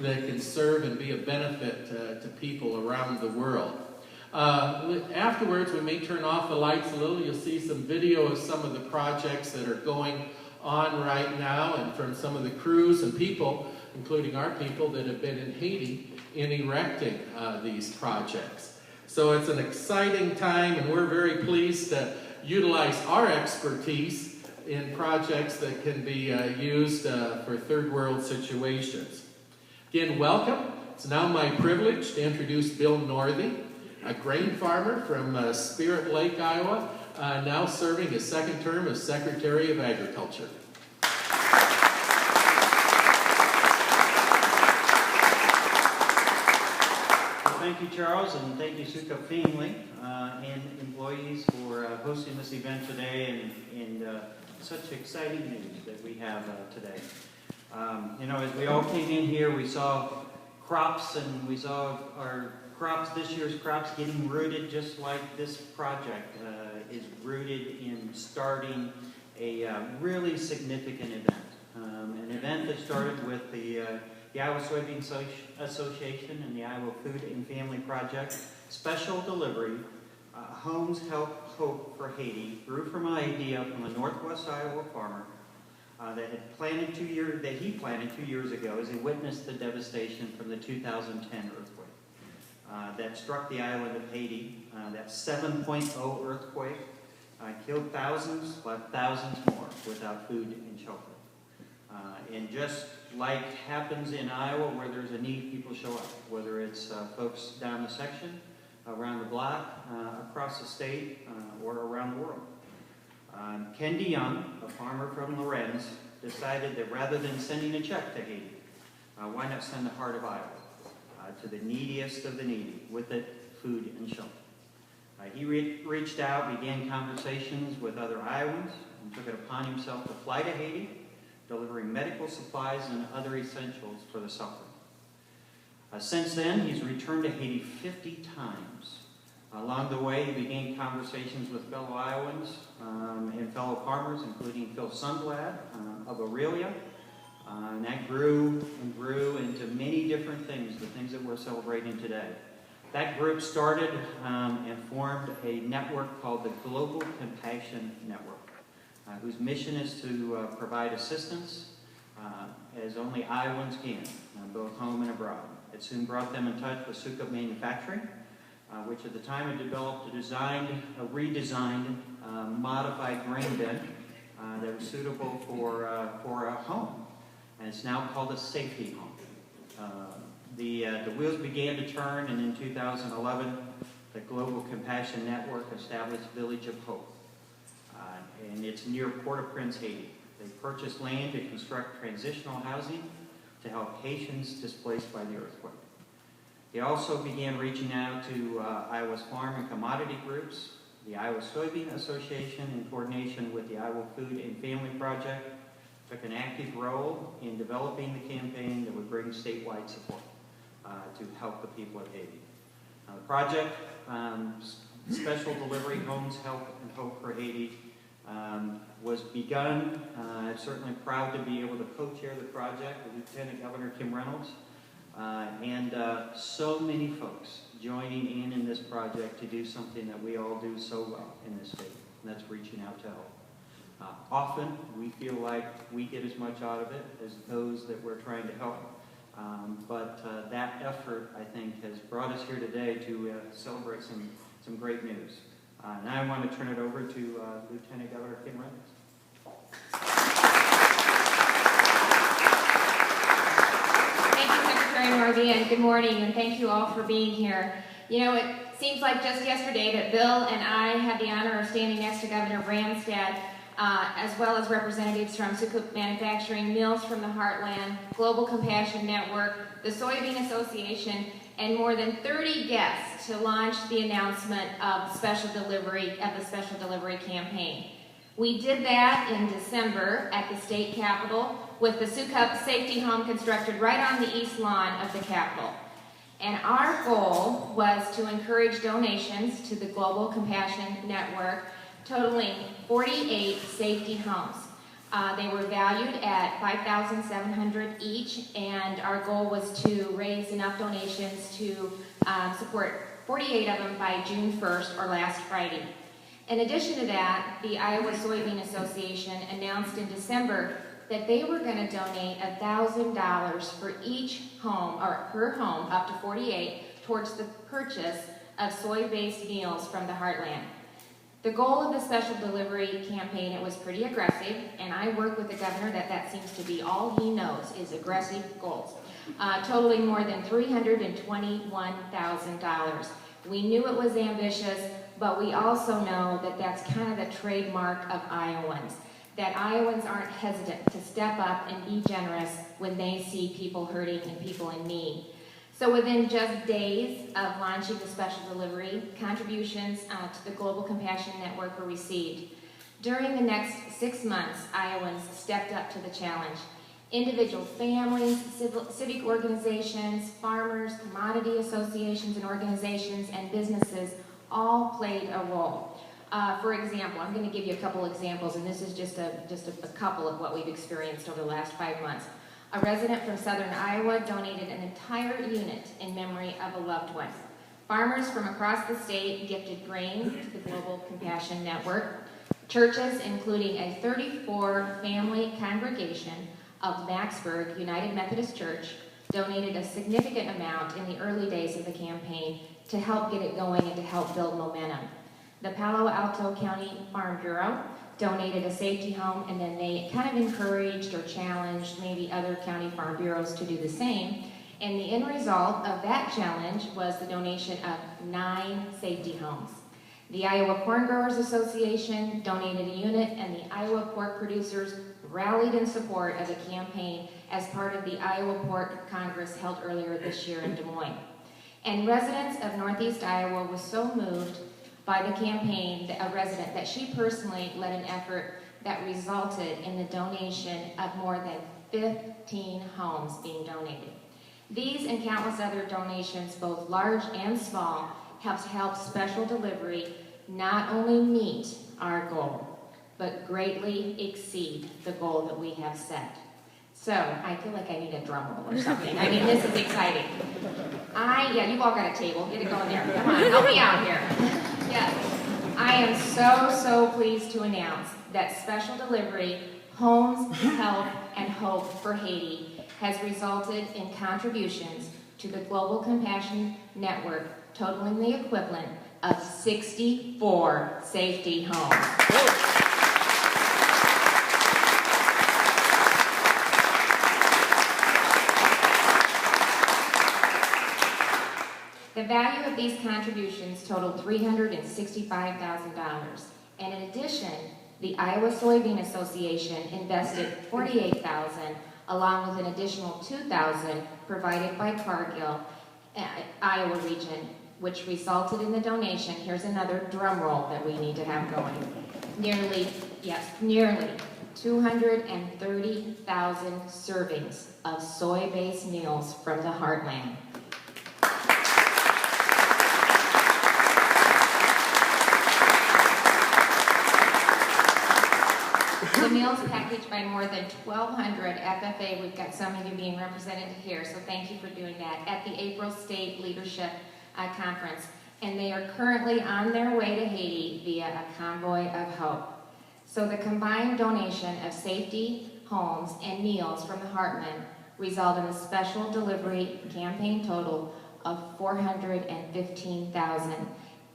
that can serve and be a benefit to people around the world. Afterwards, we may turn off the lights a little. You'll see some video of some of the projects that are going on right now, and from some of the crews and people, including our people that have been in Haiti, in erecting these projects. So it's an exciting time, and we're very pleased to utilize our expertise in projects that can be used for third world situations. Again, welcome. It's now my privilege to introduce Bill Northey, a grain farmer from Spirit Lake, Iowa, now serving his second term as Secretary of Agriculture. Thank you, Charles, and thank you, Suka family and employees for hosting this event today, and such exciting news that we have today. As we all came in here, we saw crops, and we saw our crops, this year's crops, getting rooted just like this project is rooted in starting a really significant event. An event that started with the Iowa Soybean Association and the Iowa Food and Family Project. Special delivery, Homes Help Hope for Haiti, grew from an idea from a Northwest Iowa farmer that he planted 2 years ago as he witnessed the devastation from the 2010 earthquake that struck the island of Haiti. That 7.0 earthquake killed thousands, left thousands more without food and shelter. And just like happens in Iowa, where there's a need, people show up, whether it's folks down the section, around the block, across the state, or around the world. Ken DeYoung, a farmer from Reynolds, decided that rather than sending a check to Haiti, why not send the heart of Iowa to the neediest of the needy, with it food and shelter. He reached out, began conversations with other Iowans, and took it upon himself to fly to Haiti, delivering medical supplies and other essentials for the suffering. Since then, he's returned to Haiti 50 times. Along the way, he began conversations with fellow Iowans and fellow farmers, including Phil Sundblad of Aurelia. And that grew and grew into many different things, the things that we're celebrating today. That group started and formed a network called the Global Compassion Network, whose mission is to provide assistance as only Iowans can, both home and abroad. It soon brought them in touch with Suka Manufacturing, which at the time had developed a redesigned, modified grain bin that was suitable for a home. And it's now called a safety home. The wheels began to turn, and in 2011, the Global Compassion Network established Village of Hope. And it's near Port-au-Prince, Haiti. They purchased land to construct transitional housing to help Haitians displaced by the earthquake. They also began reaching out to Iowa's farm and commodity groups, the Iowa Soybean Association, in coordination with the Iowa Food and Family Project, took an active role in developing the campaign that would bring statewide support to help the people of Haiti. The project, Special Delivery Homes Help and Hope for Haiti, was begun. I'm certainly proud to be able to co-chair the project with Lieutenant Governor Kim Reynolds and so many folks joining in this project to do something that we all do so well in this state, and that's reaching out to help. Often we feel like we get as much out of it as those that we're trying to help, but that effort, I think, has brought us here today to celebrate some great news. Now I want to turn it over to Lieutenant Governor Kim Reynolds. Thank you, Secretary Northey, and good morning, and thank you all for being here. You know, it seems like just yesterday that Bill and I had the honor of standing next to Governor Branstad, as well as representatives from Suka Manufacturing, Mills from the Heartland, Global Compassion Network, the Soybean Association, and more than 30 guests to launch the announcement of the Special Delivery campaign. We did that in December at the state capitol with the Suka safety home constructed right on the east lawn of the capitol. And our goal was to encourage donations to the Global Compassion Network, totaling 48 safety homes. They were valued at $5,700 each, and our goal was to raise enough donations to support 48 of them by June 1st or last Friday. In addition to that, the Iowa Soybean Association announced in December that they were going to donate $1,000 for each home, or per home, up to 48, towards the purchase of soy-based meals from the heartland. The goal of the special delivery campaign, it was pretty aggressive, and I work with the governor that seems to be all he knows is aggressive goals, totaling more than $321,000. We knew it was ambitious, but we also know that that's kind of the trademark of Iowans, that Iowans aren't hesitant to step up and be generous when they see people hurting and people in need. So within just days of launching the special delivery, contributions to the Global Compassion Network were received. During the next 6 months, Iowans stepped up to the challenge. Individual families, civic organizations, farmers, commodity associations and organizations, and businesses all played a role. For example, I'm going to give you a couple examples, and this is just a couple of what we've experienced over the last 5 months. A resident from southern Iowa donated an entire unit in memory of a loved one. Farmers from across the state gifted grain to the Global Compassion Network. Churches, including a 34-family congregation of Maxburg United Methodist Church, donated a significant amount in the early days of the campaign to help get it going and to help build momentum. The Palo Alto County Farm Bureau donated a safety home, and then they kind of encouraged or challenged maybe other county farm bureaus to do the same. And the end result of that challenge was the donation of 9 safety homes. The Iowa Corn Growers Association donated a unit, and the Iowa pork producers rallied in support of the campaign as part of the Iowa Pork Congress held earlier this year in Des Moines. And residents of Northeast Iowa were so moved by the campaign, a resident, that she personally led an effort that resulted in the donation of more than 15 homes being donated. These and countless other donations, both large and small, have helped special delivery not only meet our goal, but greatly exceed the goal that we have set. So, I feel like I need a drum roll or something. I mean, this is exciting. Yeah, you've all got a table. Get it going there. Come on, help me out here. Yes. I am so pleased to announce that special delivery, Homes, Help, and Hope for Haiti has resulted in contributions to the Global Compassion Network totaling the equivalent of 64 safety homes. The value of these contributions totaled $365,000. And in addition, the Iowa Soybean Association invested $48,000, along with an additional $2,000 provided by Cargill, Iowa region, which resulted in the donation. Here's another drum roll that we need to have going. Nearly 230,000 servings of soy-based meals from the heartland. The meals packaged by more than 1,200 FFA. We've got some of you being represented here, so thank you for doing that, at the April State Leadership Conference. And they are currently on their way to Haiti via a convoy of hope. So the combined donation of safety, homes, and meals from the Heartland result in a special delivery campaign total of $415,000,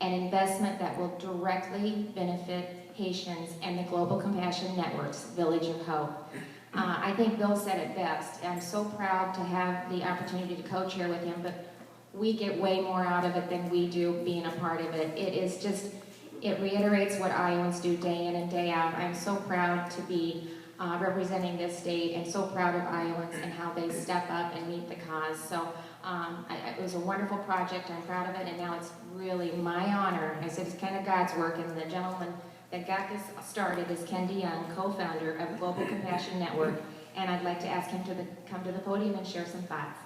an investment that will directly benefit Haitians and the Global Compassion Network's Village of Hope. I think Bill said it best. I'm so proud to have the opportunity to co-chair with him, but we get way more out of it than we do being a part of it. It reiterates what Iowans do day in and day out. I'm so proud to be representing this state, and so proud of Iowans and how they step up and meet the cause. So it was a wonderful project. I'm proud of it, and now it's really my honor. I said it's kind of God's work, and the gentleman that got this started is Ken DeYoung, co-founder of Global Compassion Network, and I'd like to ask him to come to the podium and share some thoughts.